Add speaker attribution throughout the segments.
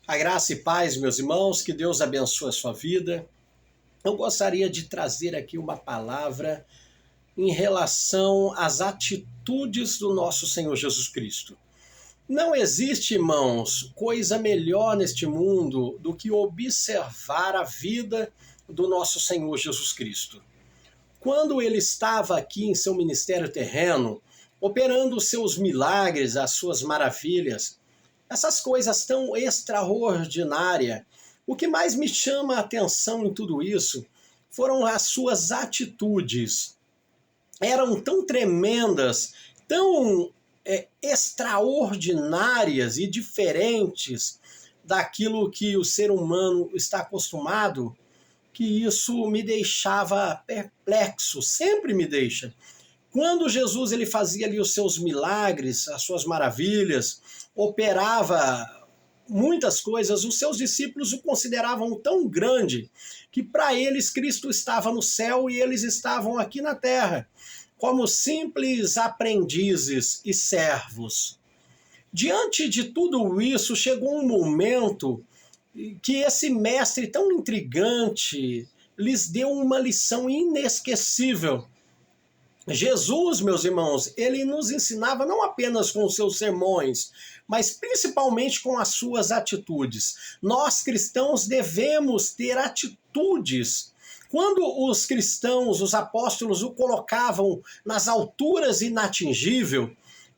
Speaker 1: A graça e paz, meus irmãos, que Deus abençoe a sua vida. Eu gostaria de trazer aqui uma palavra em relação às atitudes do nosso Senhor Jesus Cristo. Não existe, irmãos, coisa melhor neste mundo do que observar a vida do nosso Senhor Jesus Cristo. Quando ele estava aqui em seu ministério terreno, operando os seus milagres, as suas maravilhas, essas coisas tão extraordinárias, o que mais me chama a atenção em tudo isso foram as suas atitudes. Eram tão tremendas, tão extraordinárias e diferentes daquilo que o ser humano está acostumado, que isso me deixava perplexo, sempre me deixa. Quando Jesus ele fazia ali os seus milagres, as suas maravilhas, operava muitas coisas, os seus discípulos o consideravam tão grande que para eles Cristo estava no céu e eles estavam aqui na terra, como simples aprendizes e servos. Diante de tudo isso, chegou um momento que esse mestre tão intrigante lhes deu uma lição inesquecível. Jesus, meus irmãos, ele nos ensinava não apenas com os seus sermões, mas principalmente com as suas atitudes. Nós cristãos devemos ter atitudes. Quando os cristãos, os apóstolos, o colocavam nas alturas inatingíveis,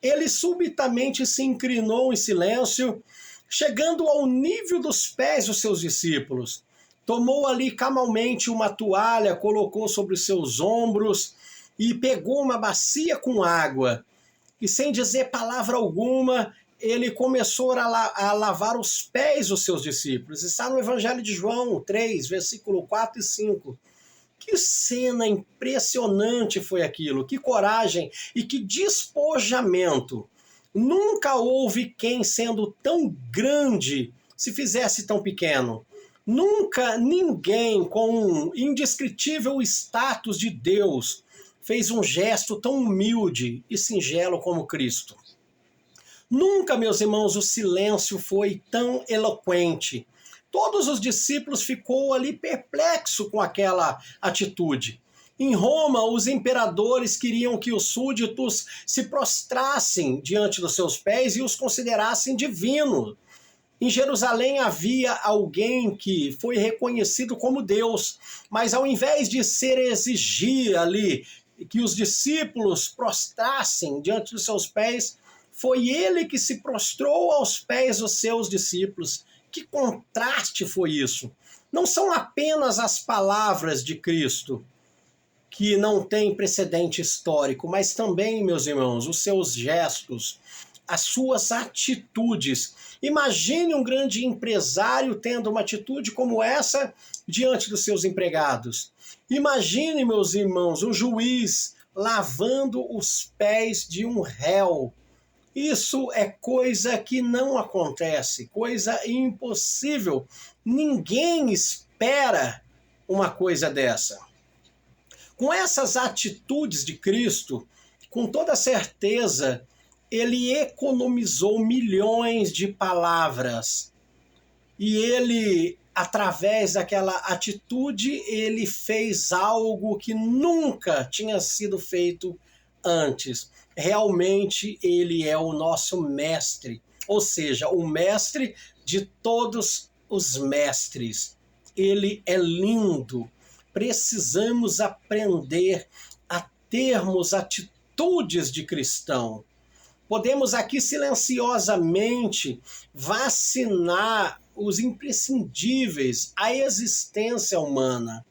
Speaker 1: ele subitamente se inclinou em silêncio, chegando ao nível dos pés dos seus discípulos. Tomou ali calmamente uma toalha, colocou sobre os seus ombros, e pegou uma bacia com água, e sem dizer palavra alguma, ele começou a lavar os pés dos seus discípulos. Está no Evangelho de João 3, versículo 4 e 5. Que cena impressionante foi aquilo, que coragem e que despojamento. Nunca houve quem, sendo tão grande, se fizesse tão pequeno. Nunca ninguém com um indescritível status de Deus fez um gesto tão humilde e singelo como Cristo. Nunca, meus irmãos, o silêncio foi tão eloquente. Todos os discípulos ficou ali perplexo com aquela atitude. Em Roma, os imperadores queriam que os súditos se prostrassem diante dos seus pés e os considerassem divinos. Em Jerusalém havia alguém que foi reconhecido como Deus, mas ao invés de ser exigir ali que os discípulos prostrassem diante dos seus pés, foi ele que se prostrou aos pés dos seus discípulos. Que contraste foi isso! Não são apenas as palavras de Cristo que não têm precedente histórico, mas também, meus irmãos, os seus gestos, as suas atitudes. Imagine um grande empresário tendo uma atitude como essa diante dos seus empregados. Imagine, meus irmãos, um juiz lavando os pés de um réu. Isso é coisa que não acontece, coisa impossível. Ninguém espera uma coisa dessa. Com essas atitudes de Cristo, com toda certeza, ele economizou milhões de palavras. E ele, através daquela atitude, ele fez algo que nunca tinha sido feito antes. Realmente ele é o nosso mestre, ou seja, o mestre de todos os mestres. Ele é lindo. Precisamos aprender a termos atitudes de cristão. Podemos aqui silenciosamente vacinar os imprescindíveis à existência humana.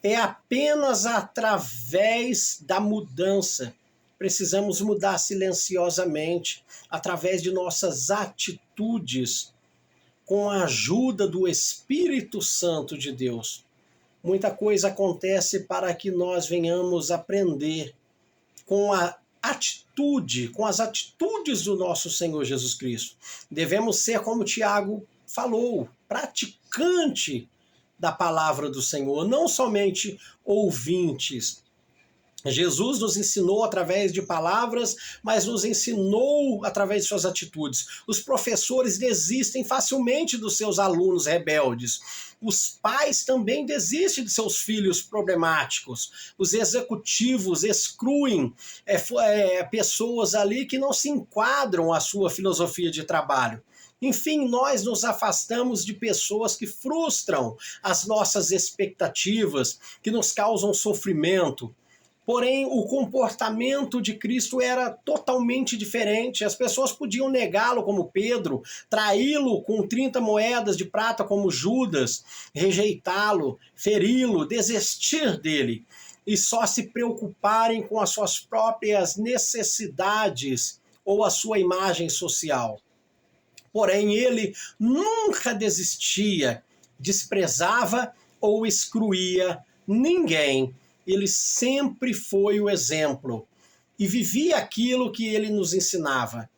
Speaker 1: É apenas através da mudança. Precisamos mudar silenciosamente, através de nossas atitudes, com a ajuda do Espírito Santo de Deus. Muita coisa acontece para que nós venhamos aprender com a atitude, com as atitudes do nosso Senhor Jesus Cristo. Devemos ser, como Tiago falou, praticante da palavra do Senhor, não somente ouvintes. Jesus nos ensinou através de palavras, mas nos ensinou através de suas atitudes. Os professores desistem facilmente dos seus alunos rebeldes. Os pais também desistem de seus filhos problemáticos. Os executivos excluem pessoas ali que não se enquadram à sua filosofia de trabalho. Enfim, nós nos afastamos de pessoas que frustram as nossas expectativas, que nos causam sofrimento. Porém, o comportamento de Cristo era totalmente diferente. As pessoas podiam negá-lo como Pedro, traí-lo com 30 moedas de prata como Judas, rejeitá-lo, feri-lo, desistir dele e só se preocuparem com as suas próprias necessidades ou a sua imagem social. Porém, ele nunca desistia, desprezava ou excluía ninguém. Ele sempre foi o exemplo e vivia aquilo que ele nos ensinava.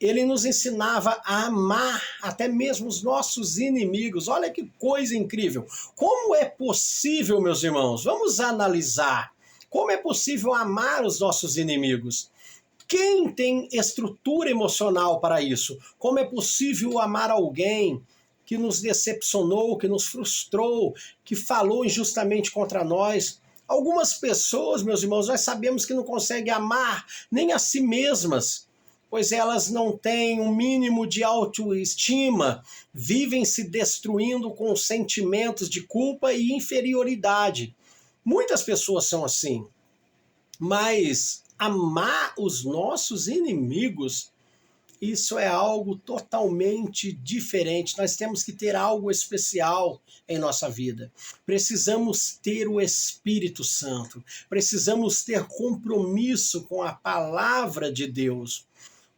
Speaker 1: Ele nos ensinava a amar até mesmo os nossos inimigos. Olha que coisa incrível. Como é possível, meus irmãos? Vamos analisar. Como é possível amar os nossos inimigos? Quem tem estrutura emocional para isso? Como é possível amar alguém que nos decepcionou, que nos frustrou, que falou injustamente contra nós? Algumas pessoas, meus irmãos, nós sabemos que não conseguem amar nem a si mesmas, pois elas não têm um mínimo de autoestima, vivem se destruindo com sentimentos de culpa e inferioridade. Muitas pessoas são assim, mas amar os nossos inimigos, isso é algo totalmente diferente. Nós temos que ter algo especial em nossa vida. Precisamos ter o Espírito Santo. Precisamos ter compromisso com a palavra de Deus.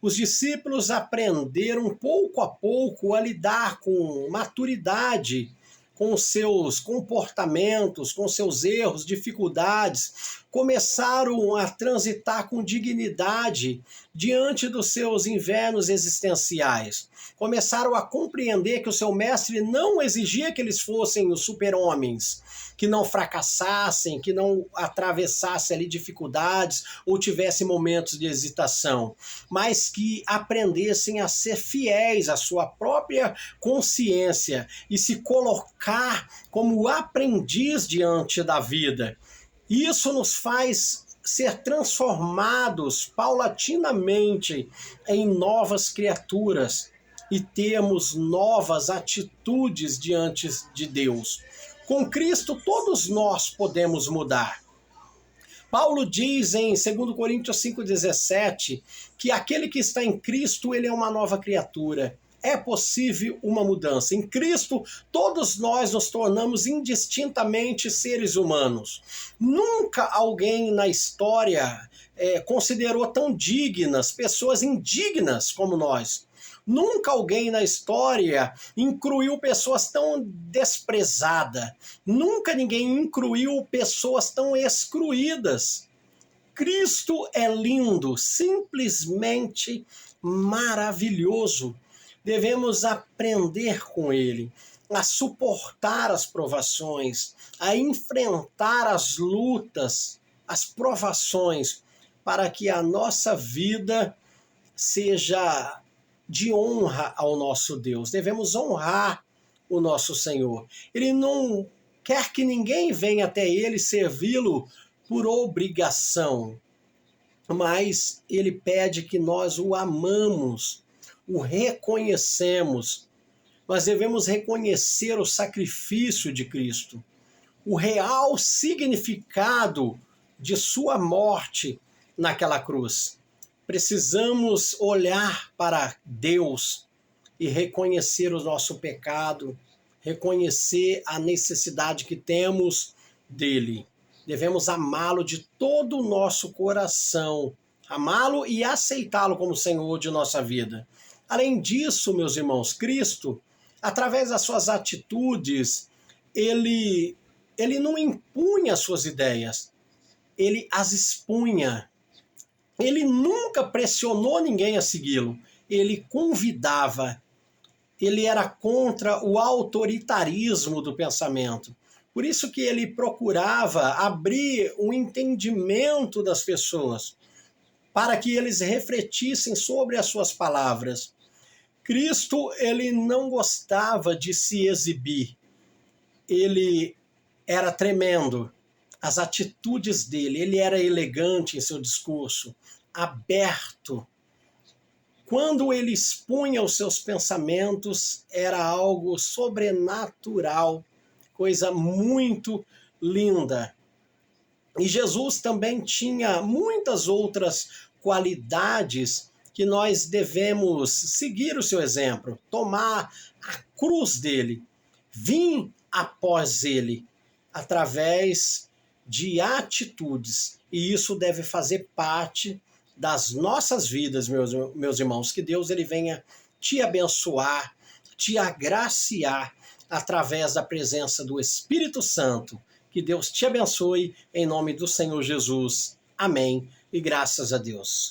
Speaker 1: Os discípulos aprenderam pouco a pouco a lidar com maturidade, com seus comportamentos, com seus erros, dificuldades, começaram a transitar com dignidade diante dos seus invernos existenciais. Começaram a compreender que o seu mestre não exigia que eles fossem os super-homens, que não fracassassem, que não atravessassem ali dificuldades ou tivessem momentos de hesitação, mas que aprendessem a ser fiéis à sua própria consciência e se colocar como aprendiz diante da vida. Isso nos faz ser transformados paulatinamente em novas criaturas e termos novas atitudes diante de Deus. Com Cristo, todos nós podemos mudar. Paulo diz em 2 Coríntios 5,17 que aquele que está em Cristo, ele é uma nova criatura. É possível uma mudança. Em Cristo, todos nós nos tornamos indistintamente seres humanos. Nunca alguém na história considerou tão dignas, pessoas indignas como nós. Nunca alguém na história incluiu pessoas tão desprezadas. Nunca ninguém incluiu pessoas tão excluídas. Cristo é lindo, simplesmente maravilhoso. Devemos aprender com ele, a suportar as provações, a enfrentar as lutas, as provações, para que a nossa vida seja de honra ao nosso Deus. Devemos honrar o nosso Senhor. Ele não quer que ninguém venha até ele servi-lo por obrigação, mas ele pede que nós o amamos, o reconhecemos. Nós devemos reconhecer o sacrifício de Cristo, o real significado de sua morte naquela cruz. Precisamos olhar para Deus e reconhecer o nosso pecado, reconhecer a necessidade que temos dele. Devemos amá-lo de todo o nosso coração, amá-lo e aceitá-lo como Senhor de nossa vida. Além disso, meus irmãos, Cristo, através das suas atitudes, ele não impunha as suas ideias, ele as expunha. Ele nunca pressionou ninguém a segui-lo, ele convidava. Ele era contra o autoritarismo do pensamento. Por isso que ele procurava abrir o entendimento das pessoas, para que eles refletissem sobre as suas palavras. Cristo, ele não gostava de se exibir. Ele era tremendo. As atitudes dele, ele era elegante em seu discurso, aberto. Quando ele expunha os seus pensamentos, era algo sobrenatural, coisa muito linda. E Jesus também tinha muitas outras qualidades que nós devemos seguir o seu exemplo, tomar a cruz dele, vir após ele, através de atitudes. E isso deve fazer parte das nossas vidas, meus irmãos. Que Deus ele venha te abençoar, te agraciar através da presença do Espírito Santo. Que Deus te abençoe em nome do Senhor Jesus. Amém. E graças a Deus.